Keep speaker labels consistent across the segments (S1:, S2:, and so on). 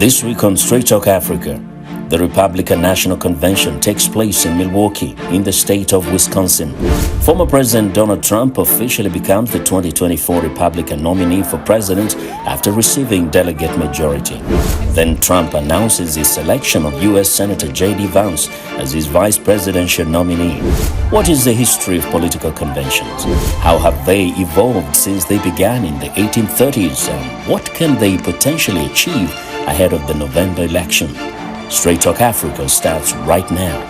S1: This week on Straight Talk Africa, the Republican National Convention takes place in Milwaukee, in the state of Wisconsin. Former President Donald Trump officially becomes the 2024 Republican nominee for president after receiving delegate majority. Then Trump announces his selection of U.S. Senator J.D. Vance as his vice presidential nominee. What is the history of political conventions? How have they evolved since they began in the 1830s? And what can they potentially achieve ahead of the November election? Straight Talk Africa starts right now.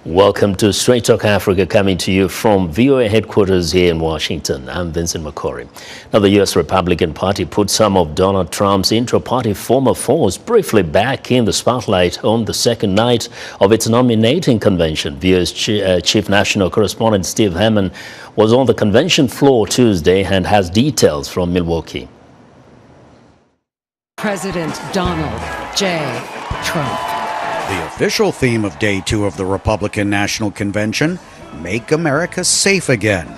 S1: Welcome to Straight Talk Africa, coming to you from VOA headquarters here in Washington. I'm Vincent Makori. Now, the U.S. Republican Party put some of Donald Trump's intra-party former foes briefly back in the spotlight on the second night of its nominating convention. VOA's chief national correspondent Steve Pham was on the convention floor Tuesday and has details from Milwaukee.
S2: President Donald J. Trump.
S3: The official theme of Day 2 of the Republican National Convention, Make America Safe Again.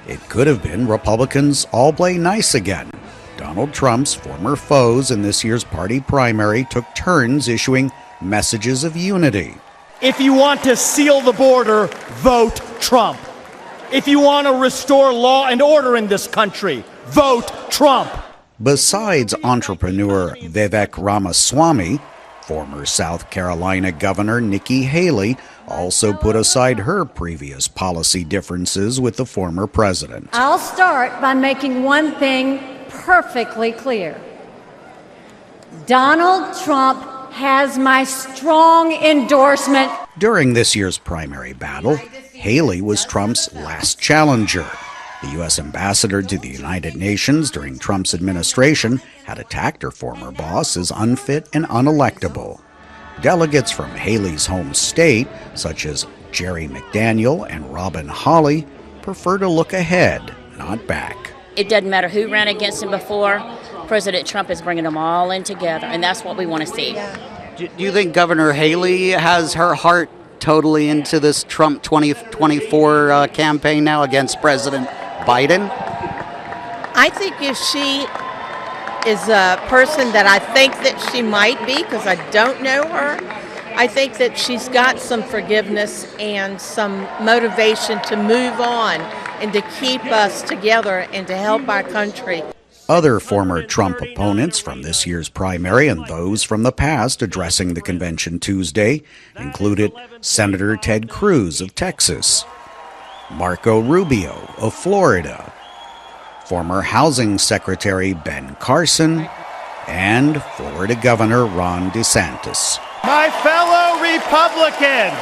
S3: It could have been Republicans all play nice again. Donald Trump's former foes in this year's party primary took turns issuing messages of unity.
S4: If you want to seal the border, vote Trump. If you want to restore law and order in this country, vote Trump.
S3: Besides entrepreneur Vivek Ramaswamy, former South Carolina Governor Nikki Haley also put aside her previous policy differences with the former president.
S5: I'll start by making one thing perfectly clear. Donald Trump has my strong endorsement.
S3: During this year's primary battle, Haley was Trump's last challenger. The U.S. ambassador to the United Nations during Trump's administration had attacked her former boss as unfit and unelectable. Delegates from Haley's home state, such as Jerry McDaniel and Robin Hawley, prefer to look ahead, not back.
S6: It doesn't matter who ran against him before. President Trump is bringing them all in together, and that's what we want to see.
S7: Do you think Governor Haley has her heart totally into this Trump 2024 campaign now against President Biden?
S8: I think if she is a person that I think that she might be, because I don't know her, I think that she's got some forgiveness and some motivation to move on and to keep us together and to help our country.
S3: Other former Trump opponents from this year's primary and those from the past addressing the convention Tuesday included Senator Ted Cruz of Texas, Marco Rubio of Florida, former Housing Secretary Ben Carson, and Florida Governor Ron DeSantis.
S4: My fellow Republicans,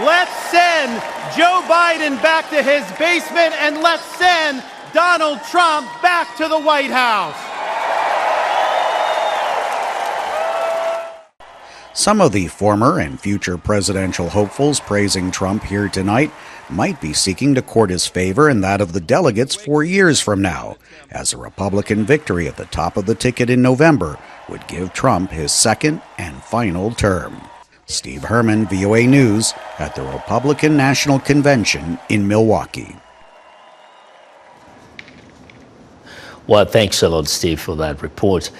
S4: let's send Joe Biden back to his basement and let's send Donald Trump back to the White House.
S3: Some of the former and future presidential hopefuls praising Trump here tonight might be seeking to court his favor and that of the delegates 4 years from now, as a Republican victory at the top of the ticket in November would give Trump his second and final term. Steve Herman, VOA News, at the Republican National Convention in Milwaukee.
S1: Well, thanks a lot, Steve, for that report.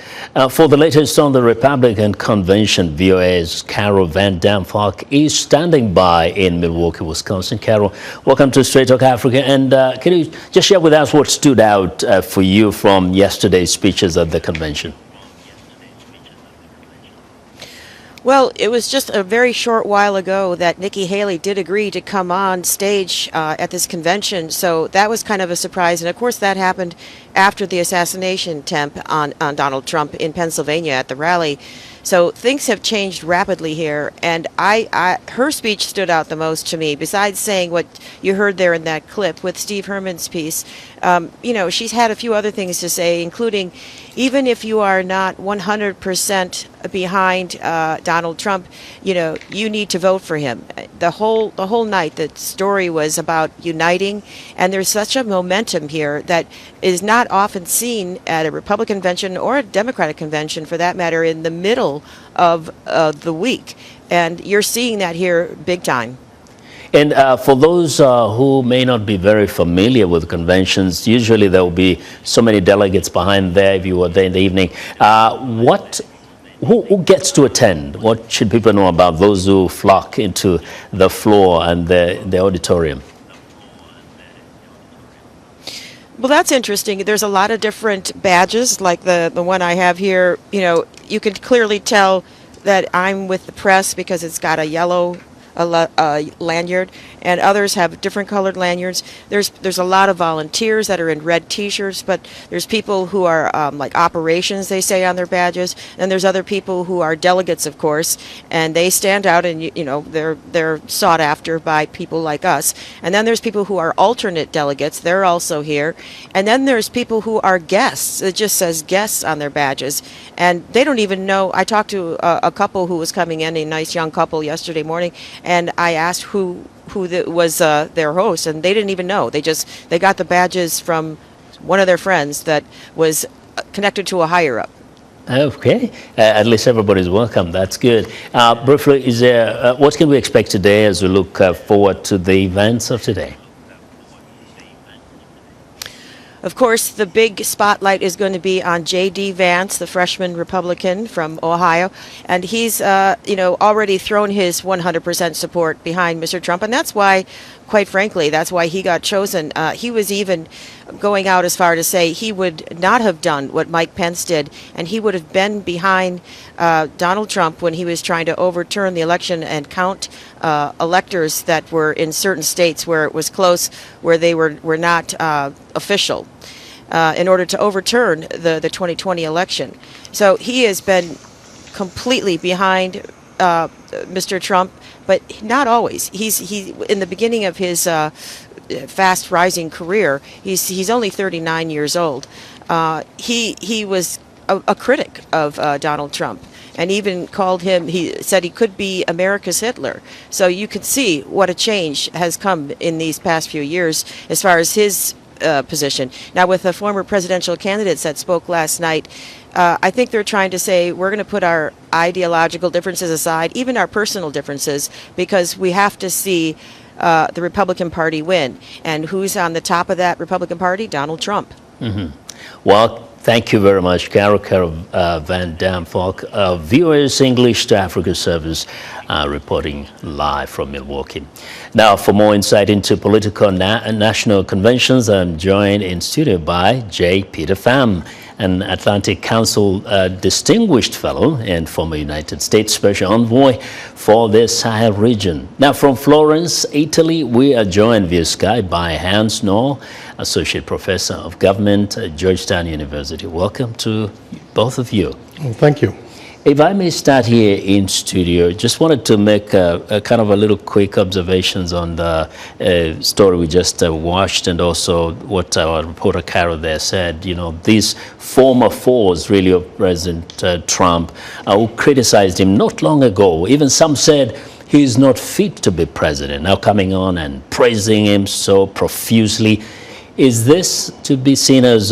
S1: For the latest on the Republican Convention, VOA's Carol Van Dam Valk is standing by in Milwaukee, Wisconsin. Carol, welcome to Straight Talk Africa. And can you just share with us what stood out for you from yesterday's speeches at the convention?
S9: Well, it was just a very short while ago that Nikki Haley did agree to come on stage at this convention, so that was kind of a surprise. And of course, that happened after the assassination attempt on Donald Trump in Pennsylvania at the rally. So things have changed rapidly here, and her speech stood out the most to me. Besides saying what you heard there in that clip with Steve Herman's piece, she's had a few other things to say, including even if you are not 100% behind Donald Trump, you need to vote for him. The whole night, the story was about uniting, and there's such a momentum here that is not often seen at a Republican convention or a Democratic convention, for that matter, in the middle of the week. And you're seeing that here big time.
S1: And for those who may not be very familiar with conventions, usually there will be so many delegates behind there if you were there in the evening. Who gets to attend? What should people know about those who flock into the floor and the auditorium?
S9: Well, that's interesting. There's a lot of different badges, like the one I have here. You can clearly tell that I'm with the press because it's got a yellow lanyard, and others have different colored lanyards. There's a lot of volunteers that are in red T-shirts, but there's people who are like operations, they say on their badges, and there's other people who are delegates, of course, and they stand out, and they're sought after by people like us. And then there's people who are alternate delegates, they're also here, and then there's people who are guests. It just says guests on their badges, and they don't even know. I talked to a couple who was coming in, a nice young couple, yesterday morning, and I asked who was their host, and they didn't even know. They got the badges from one of their friends that was connected to a higher up.
S1: Okay, at least everybody's welcome. That's good. Briefly, is there what can we expect today as we look forward to the events of today?
S9: Of course, the big spotlight is going to be on J.D. Vance, the freshman Republican from Ohio, and he's, already thrown his 100% support behind Mr. Trump, and that's why, quite frankly, that's why he got chosen. He was even going out as far to say he would not have done what Mike Pence did, and he would have been behind Donald Trump when he was trying to overturn the election and count electors that were in certain states where it was close, where they were not official, in order to overturn the 2020 election. So he has been completely behind Mr. Trump, but not always. He in the beginning of his fast rising career, he's only 39 years old. He was a critic of Donald Trump, and even called him, he said he could be America's Hitler. So you could see what a change has come in these past few years as far as his position. Now, with the former presidential candidates that spoke last night, I think they're trying to say we're going to put our ideological differences aside, even our personal differences, because we have to see the Republican Party win. And who's on the top of that Republican Party? Donald Trump. Mm-hmm.
S1: Well, thank you very much, Carol Van Dam Valk, VOA's English to Africa service, reporting live from Milwaukee. Now, for more insight into political national conventions, I'm joined in studio by J. Peter Pham, an Atlantic Council distinguished fellow and former United States Special Envoy for the Sahel region. Now, from Florence, Italy, we are joined via Skype by Hans Noel, Associate Professor of Government at Georgetown University. Welcome to both of you.
S10: Well, thank you.
S1: If I may start here in studio, just wanted to make a kind of a little quick observations on the story we just watched, and also what our reporter Carol there said. These former foes really of President Trump who criticized him not long ago. Even some said he's not fit to be president, now coming on and praising him so profusely. Is this to be seen as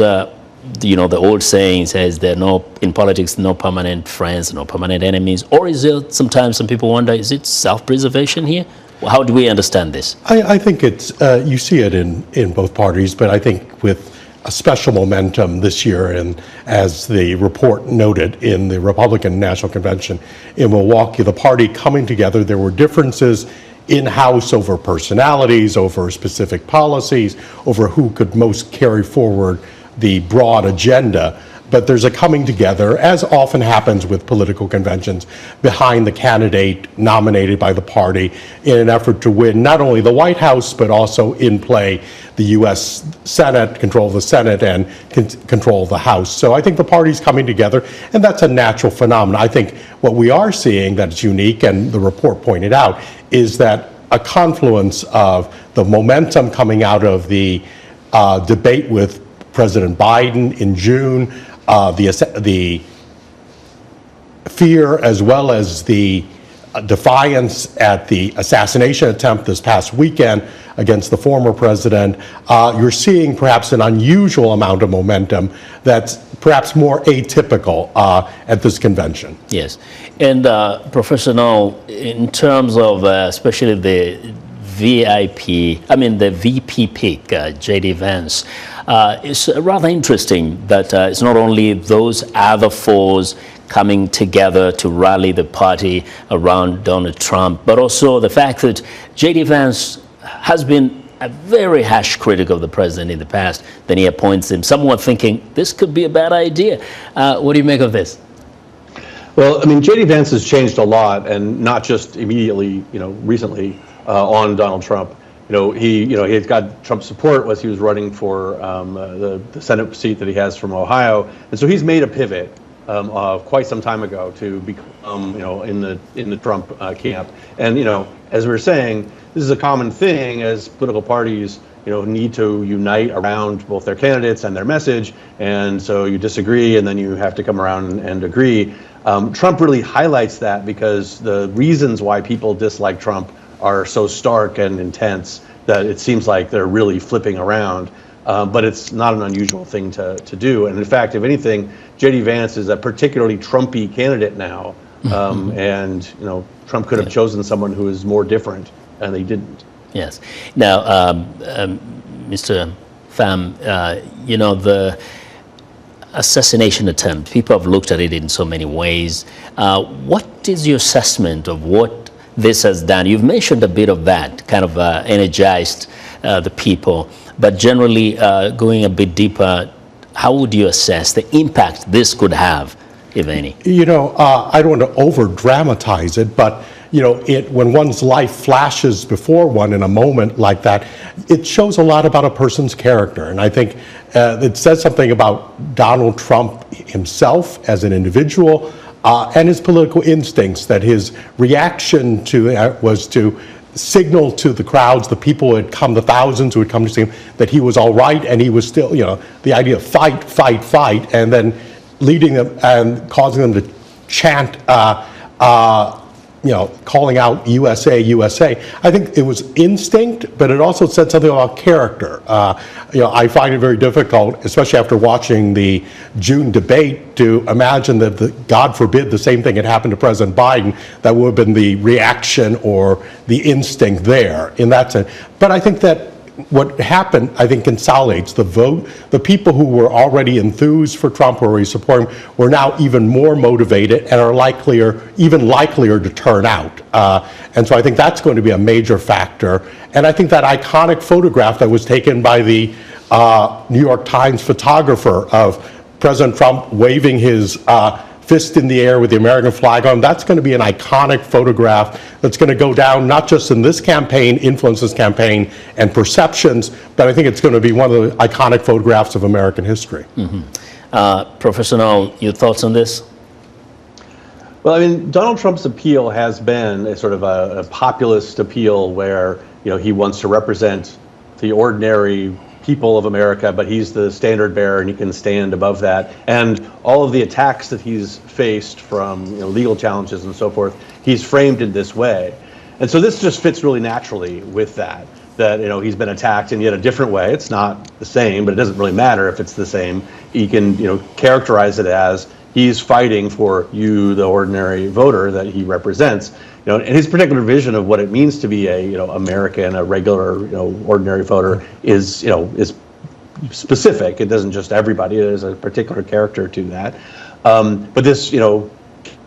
S1: the old saying says there are in politics no permanent friends, no permanent enemies, or is it sometimes some people wonder, is it self-preservation here? How do we understand this?
S10: I think it's you see it in both parties, but I think with a special momentum this year, and as the report noted in the Republican National Convention in Milwaukee, the party coming together, there were differences in-house over personalities, over specific policies, over who could most carry forward the broad agenda, but there's a coming together, as often happens with political conventions, behind the candidate nominated by the party in an effort to win not only the White House, but also in play the U.S. Senate, control the Senate, and control the House. So I think the party's coming together, and that's a natural phenomenon. I think what we are seeing that's unique, and the report pointed out, is that a confluence of the momentum coming out of the debate with President Biden in June, the fear as well as the defiance at the assassination attempt this past weekend against the former president, you're seeing perhaps an unusual amount of momentum that's perhaps more atypical at this convention.
S1: Yes. And Professor Noel, in terms of especially the the VP pick, J.D. Vance, it's rather interesting that it's not only those other fours coming together to rally the party around Donald Trump, but also the fact that J.D. Vance has been a very harsh critic of the president in the past. Then he appoints him. Some were thinking this could be a bad idea. What do you make of this?
S11: Well, I mean, J.D. Vance has changed a lot, and not just immediately, recently on Donald Trump. He had got Trump's support as he was running for the Senate seat that he has from Ohio, and so he's made a pivot quite some time ago to become, in the Trump camp. And as we were saying, this is a common thing as political parties, need to unite around both their candidates and their message. And so you disagree, and then you have to come around and agree. Trump really highlights that because the reasons why people dislike Trump are so stark and intense that it seems like they're really flipping around. But it's not an unusual thing to do. And in fact, if anything, J.D. Vance is a particularly Trumpy candidate now. And, Trump could have chosen someone who is more different, and they didn't.
S1: Yes. Now, Mr. Pham, the assassination attempt, people have looked at it in so many ways. What is your assessment of what this has done? You've mentioned a bit of that, kind of energized the people. But generally, going a bit deeper, how would you assess the impact this could have, if any?
S10: I don't want to over-dramatize it, but when one's life flashes before one in a moment like that, it shows a lot about a person's character. And I think it says something about Donald Trump himself as an individual and his political instincts, that his reaction to was to signal to the crowds, the people who had come, the thousands who had come to see him, that he was all right, and he was still, the idea of fight, fight, fight, and then leading them and causing them to chant, calling out USA, USA. I think it was instinct, but it also said something about character. I find it very difficult, especially after watching the June debate, to imagine that, God forbid, the same thing had happened to President Biden. That would have been the reaction or the instinct there in that sense. But I think that what happened, I think, consolidates the vote. The people who were already enthused for Trump or already supporting him were now even more motivated and are even likelier to turn out. And so I think that's going to be a major factor. And I think that iconic photograph that was taken by the New York Times photographer of President Trump waving his fist in the air with the American flag on, that's going to be an iconic photograph that's going to go down not just in this campaign, influence this campaign and perceptions, but I think it's going to be one of the iconic photographs of American history.
S1: Professor Noel, your thoughts on this?
S11: Well, I mean, Donald Trump's appeal has been a sort of a populist appeal where, he wants to represent the ordinary people of America, but he's the standard bearer and he can stand above that. And all of the attacks that he's faced from legal challenges and so forth, he's framed in this way. And so this just fits really naturally with that he's been attacked in yet a different way. It's not the same, but it doesn't really matter if it's the same. He can characterize it as he's fighting for you, the ordinary voter that he represents. And his particular vision of what it means to be a American, a regular ordinary voter is specific. It doesn't just everybody. There's a particular character to that. But this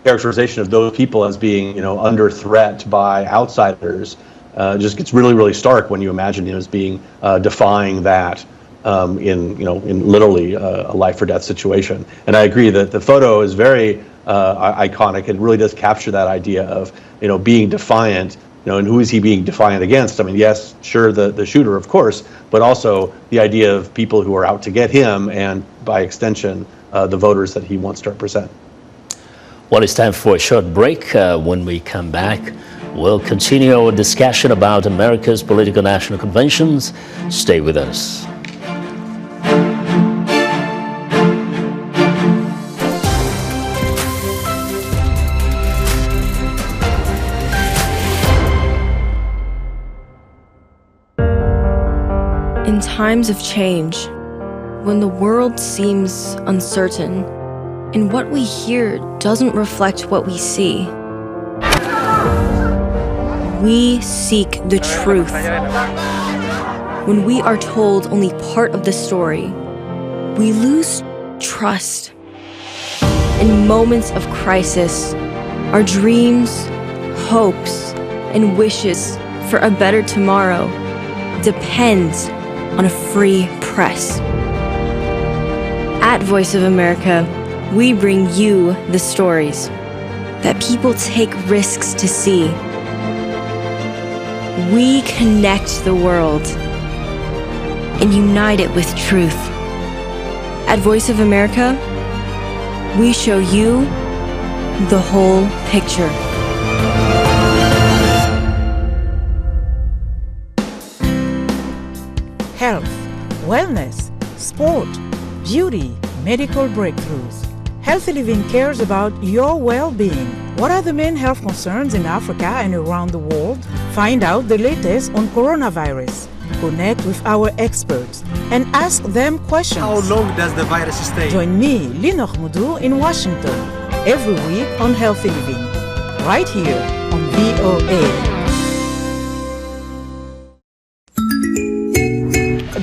S11: characterization of those people as being under threat by outsiders just gets really, really stark when you imagine him as being defying that in literally a life or death situation. And I agree that the photo is very iconic. It really does capture that idea of being defiant. And who is he being defiant against? I mean, yes, sure, the shooter, of course, but also the idea of people who are out to get him, and by extension, the voters that he wants to represent.
S1: Well, it's time for a short break. When we come back, we'll continue our discussion about America's political national conventions. Stay with us.
S12: In times of change, when the world seems uncertain, and what we hear doesn't reflect what we see, we seek the truth. When we are told only part of the story, we lose trust. In moments of crisis, our dreams, hopes, and wishes for a better tomorrow depends on a free press. At Voice of America, we bring you the stories that people take risks to see. We connect the world and unite it with truth. At Voice of America, we show you the whole picture.
S13: Health, wellness, sport, beauty, medical breakthroughs. Healthy Living cares about your well-being. What are the main health concerns in Africa and around the world? Find out the latest on coronavirus. Connect with our experts and ask them questions.
S14: How long does the virus stay?
S13: Join me, Linor Moudou, in Washington, every week on Healthy Living, right here on VOA.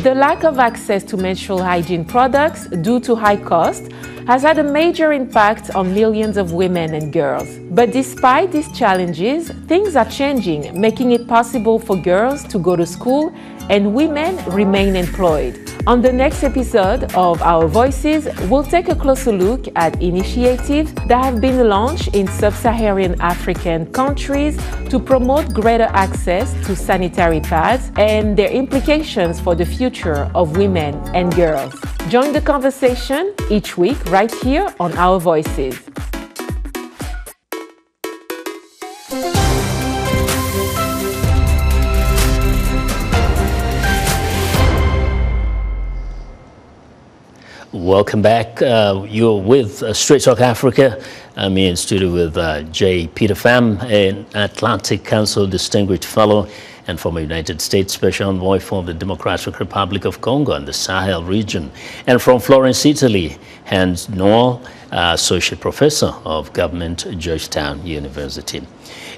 S15: The lack of access to menstrual hygiene products due to high cost has had a major impact on millions of women and girls. But despite these challenges, things are changing, making it possible for girls to go to school and women remain employed. On the next episode of Our Voices, we'll take a closer look at initiatives that have been launched in sub-Saharan African countries to promote greater access to sanitary pads and their implications for the future of women and girls. Join the conversation each week right here on Our Voices.
S1: Welcome back. You're with Straight Talk Africa. I'm here in studio with J. Peter Pham, an Atlantic Council Distinguished Fellow and former United States Special Envoy for the Democratic Republic of Congo and the Sahel region. And from Florence, Italy, Hans Noel, Associate Professor of Government at Georgetown University.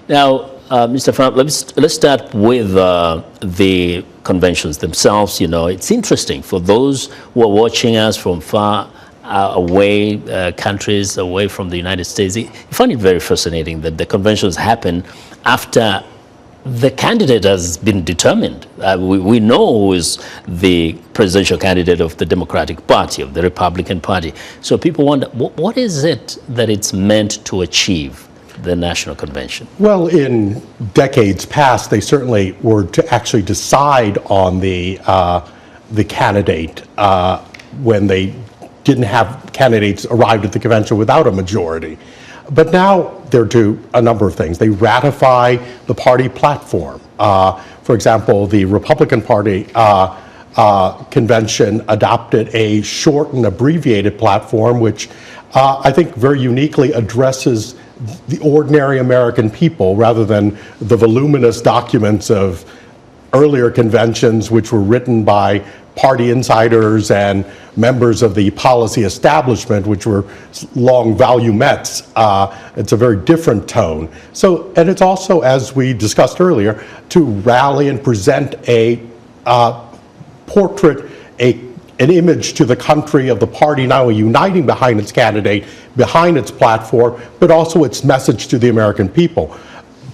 S1: Now, Mr. Pham, let's start with the conventions themselves. You know, it's interesting for those who are watching us from far away countries, away from the United States. I find it very fascinating that the conventions happen after the candidate has been determined. We know who is the presidential candidate of the Democratic Party, of the Republican Party. So people wonder, what is it that it's meant to achieve? The National Convention?
S10: Well, in decades past, they certainly were to actually decide on the candidate when they didn't have candidates arrived at the convention without a majority. But now they're to a number of things. They ratify the party platform. For example, the Republican Party convention adopted a short and abbreviated platform, which I think very uniquely addresses the ordinary American people rather than the voluminous documents of earlier conventions which were written by party insiders and members of the policy establishment, which were long volumettes. It's a very different tone. So, and it's also, as we discussed earlier, to rally and present a portrait, an image to the country of the party, not only uniting behind its candidate, behind its platform, but also its message to the American people.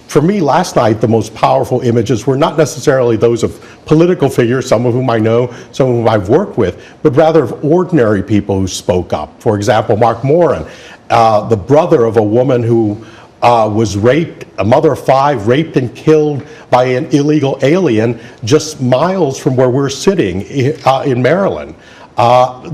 S10: For me, last night, the most powerful images were not necessarily those of political figures, some of whom I know, some of whom I've worked with, but rather of ordinary people who spoke up. For example, Mark Moran, the brother of a woman who was raped, a mother of 5, raped and killed by an illegal alien just miles from where we're sitting in Maryland.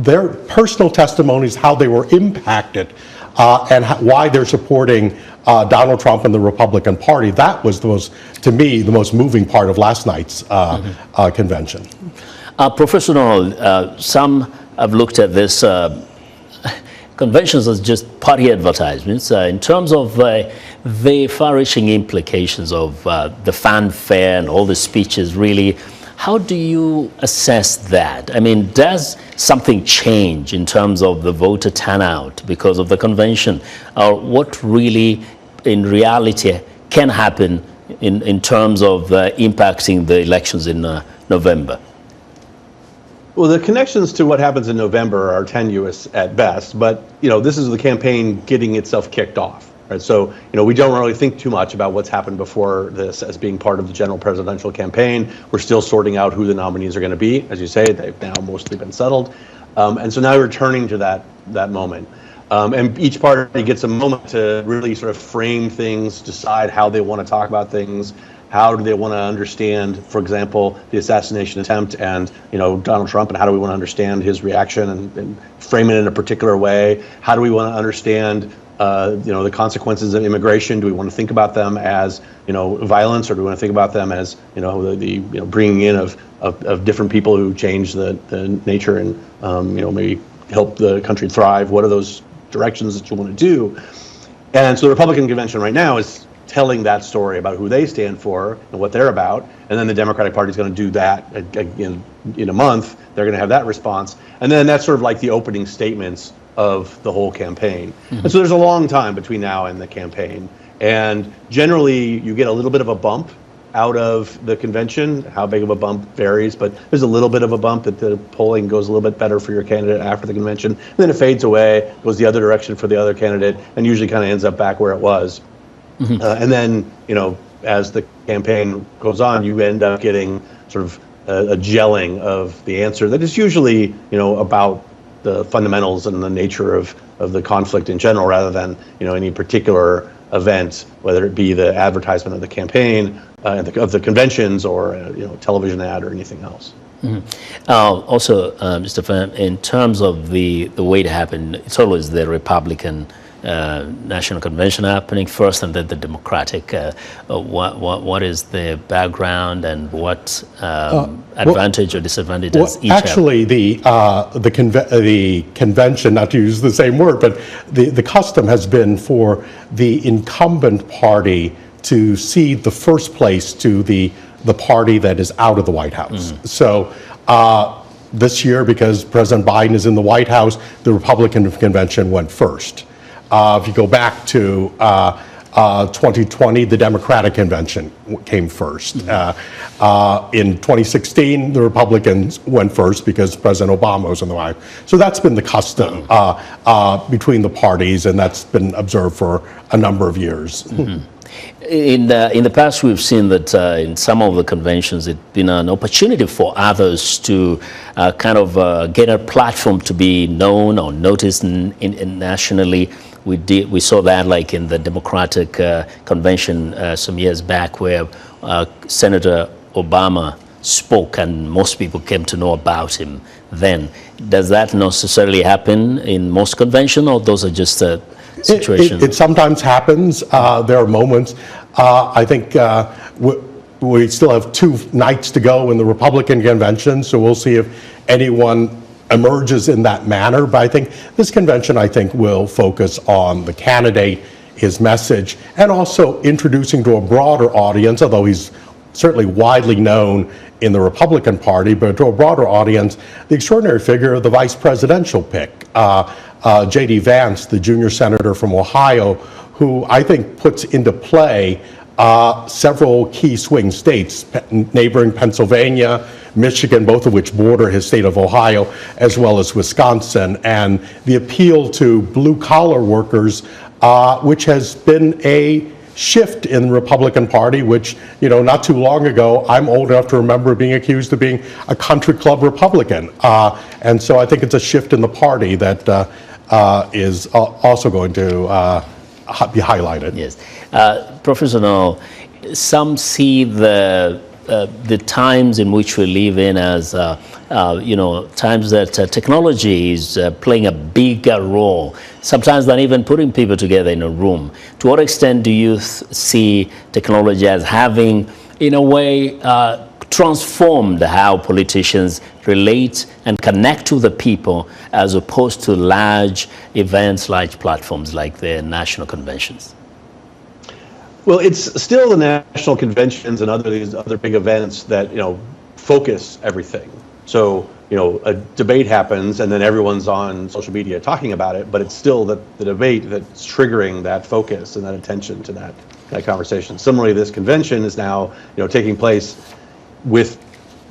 S10: Their personal testimonies, how they were impacted, and why they're supporting Donald Trump and the Republican Party. That was the most, to me, the most moving part of last night's convention.
S1: Professor Noel, some have looked at this conventions as just party advertisements. In terms of the far-reaching implications of the fanfare and all the speeches, really, How do you assess that? I mean, does something change in terms of the voter turnout because of the convention? Or what really, in reality, can happen in terms of impacting the elections in November?
S11: Well, the connections to what happens in November are tenuous at best, but this is the campaign getting itself kicked off, right? So we don't really think too much about what's happened before this as being part of the general presidential campaign. We're still sorting out who the nominees are going to be. As you say, they've now mostly been settled, and so now we're returning to that moment. And each party gets a moment to really sort of frame things, decide how they want to talk about things. How do they want to understand, for example, the assassination attempt and Donald Trump, and how do we want to understand his reaction and frame it in a particular way? How do we want to understand the consequences of immigration? Do we want to think about them as violence, or do we want to think about them as the bringing in of different people who change the nature and maybe help the country thrive? What are those directions that you want to do? And so the Republican convention right now is telling that story about who they stand for and what they're about, and then the Democratic Party is going to do that again in a month. They're going to have that response, and then that's sort of like the opening statements of the whole campaign. Mm-hmm. And so there's a long time between now and the campaign, and generally you get a little bit of a bump out of the convention. How big of a bump varies, but there's a little bit of a bump that the polling goes a little bit better for your candidate after the convention, and then it fades away, goes the other direction for the other candidate, and usually kind of ends up back where it was. Mm-hmm. And then, as the campaign goes on, you end up getting sort of a gelling of the answer that is usually, about the fundamentals and the nature of the conflict in general, rather than, any particular event, whether it be the advertisement of the campaign, of the conventions, or, television ad or anything else.
S1: Mm-hmm. Also, Mr. Pham, in terms of the way it happened, it's always the Republican National Convention happening first, and then the Democratic. What is the background, and what advantage or disadvantage does each
S10: actually have? The convention, not to use the same word, but the custom has been for the incumbent party to cede the first place to the party that is out of the White House. Mm. So this year, because President Biden is in the White House, the Republican convention went first. If you go back to 2020, the Democratic convention came first. Mm-hmm. In 2016, the Republicans went first because President Obama was in the White House. So that's been the custom between the parties, and that's been observed for a number of years.
S1: Mm-hmm. In the past, we've seen that in some of the conventions, it's been an opportunity for others to get a platform to be known or noticed nationally. We saw that like in the Democratic convention some years back, where Senator Obama spoke and most people came to know about him then. Does that necessarily happen in most conventions, or those are just situations?
S10: It sometimes happens. There are moments. I think we still have 2 nights to go in the Republican convention, so we'll see if anyone emerges in that manner. But I think this convention, will focus on the candidate, his message, and also introducing to a broader audience, although he's certainly widely known in the Republican Party, but to a broader audience, the extraordinary figure of the vice presidential pick, J.D. Vance, the junior senator from Ohio, who I think puts into play several key swing states, neighboring Pennsylvania, Michigan, both of which border his state of Ohio, as well as Wisconsin, and the appeal to blue-collar workers, which has been a shift in the Republican Party, which, not too long ago, I'm old enough to remember being accused of being a country club Republican. And so I think it's a shift in the party that is also going to be highlighted.
S1: Yes. Professor Noel, some see the times in which we live in as, times that technology is playing a bigger role, sometimes than even putting people together in a room. To what extent do you see technology as having, in a way, transformed how politicians relate and connect to the people, as opposed to large events, large platforms like the national conventions?
S11: Well, it's still the national conventions and these other big events that, focus everything. So, a debate happens and then everyone's on social media talking about it, but it's still the debate that's triggering that focus and that attention to that conversation. Similarly, this convention is now, taking place with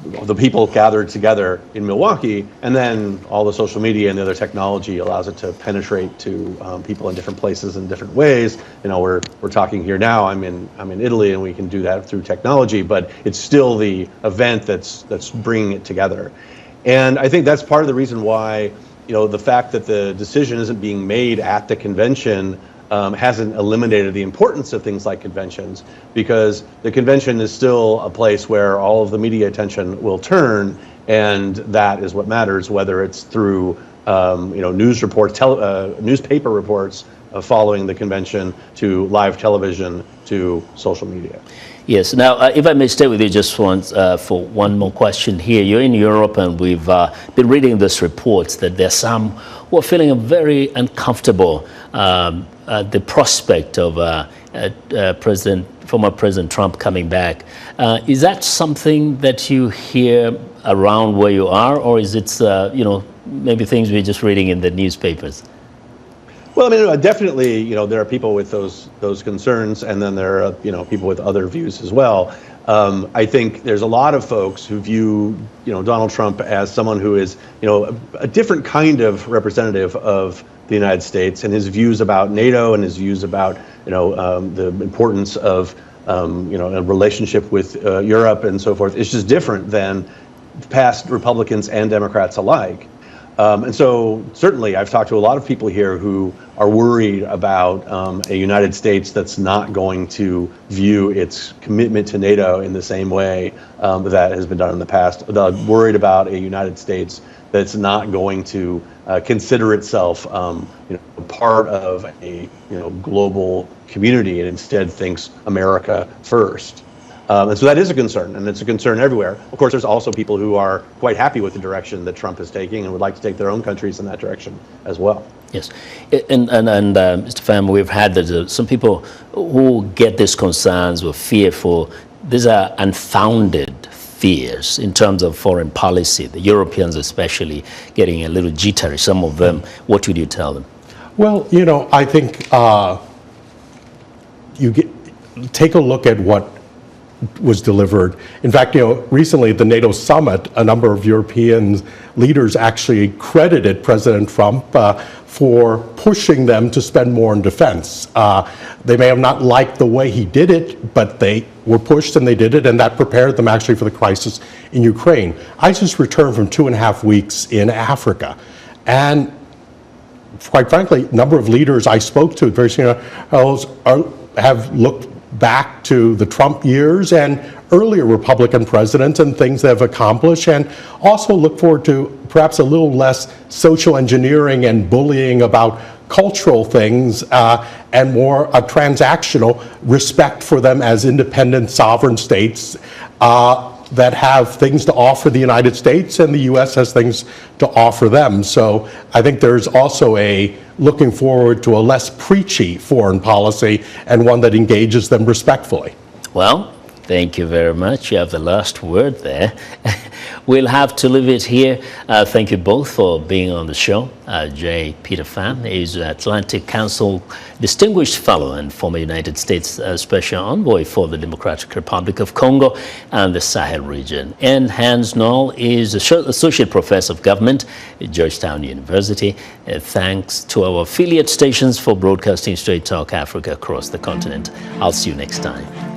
S11: the people gathered together in Milwaukee, and then all the social media and the other technology allows it to penetrate to people in different places in different ways. We're talking here now. I'm in Italy, and we can do that through technology, but it's still the event that's bringing it together. And I think that's part of the reason why, the fact that the decision isn't being made at the convention hasn't eliminated the importance of things like conventions, because the convention is still a place where all of the media attention will turn, and that is what matters, whether it's through news reports, newspaper reports following the convention, to live television, to social media.
S1: Yes. Now, if I may stay with you just once for one more question here. You're in Europe, and we've been reading this reports that there's some who are feeling very uncomfortable the prospect of former President Trump coming back. Is that something that you hear around where you are, or is it, maybe things we're just reading in the newspapers?
S11: Well, definitely, there are people with those concerns, and then there are, people with other views as well. I think there's a lot of folks who view, Donald Trump as someone who is, a different kind of representative of the United States, and his views about NATO and his views about, the importance of, a relationship with Europe and so forth. It's just different than past Republicans and Democrats alike. And so certainly I've talked to a lot of people here who are worried about a United States that's not going to view its commitment to NATO in the same way that has been done in the past. They're worried about a United States that's not going to consider itself part of a global community, and instead thinks America first. And so that is a concern, and it's a concern everywhere. Of course, there's also people who are quite happy with the direction that Trump is taking and would like to take their own countries in that direction as well.
S1: Yes, and Mr. Pham, we've had some people who get these concerns or fearful. These are unfounded fears in terms of foreign policy. The Europeans especially getting a little jittery, some of them. What would you tell them?
S10: Well, I think take a look at what was delivered. In fact, recently at the NATO summit, a number of European leaders actually credited President Trump for pushing them to spend more on defense. They may have not liked the way he did it, but they were pushed and they did it, and that prepared them actually for the crisis in Ukraine. I just returned from 2.5 weeks in Africa, and quite frankly, a number of leaders I spoke to, very senior, have looked back to the Trump years and earlier Republican presidents and things they've accomplished, and also look forward to perhaps a little less social engineering and bullying about cultural things and more a transactional respect for them as independent sovereign states that have things to offer the United States, and the U.S. has things to offer them. So I think there's also a looking forward to a less preachy foreign policy, and one that engages them respectfully.
S1: Well, thank you very much. You have the last word there. We'll have to leave it here. Thank you both for being on the show. J. Peter Pham is Atlantic Council Distinguished Fellow and former United States Special Envoy for the Democratic Republic of Congo and the Sahel region. And Hans Noel is Associate Professor of Government at Georgetown University. Thanks to our affiliate stations for broadcasting Straight Talk Africa across the continent. I'll see you next time.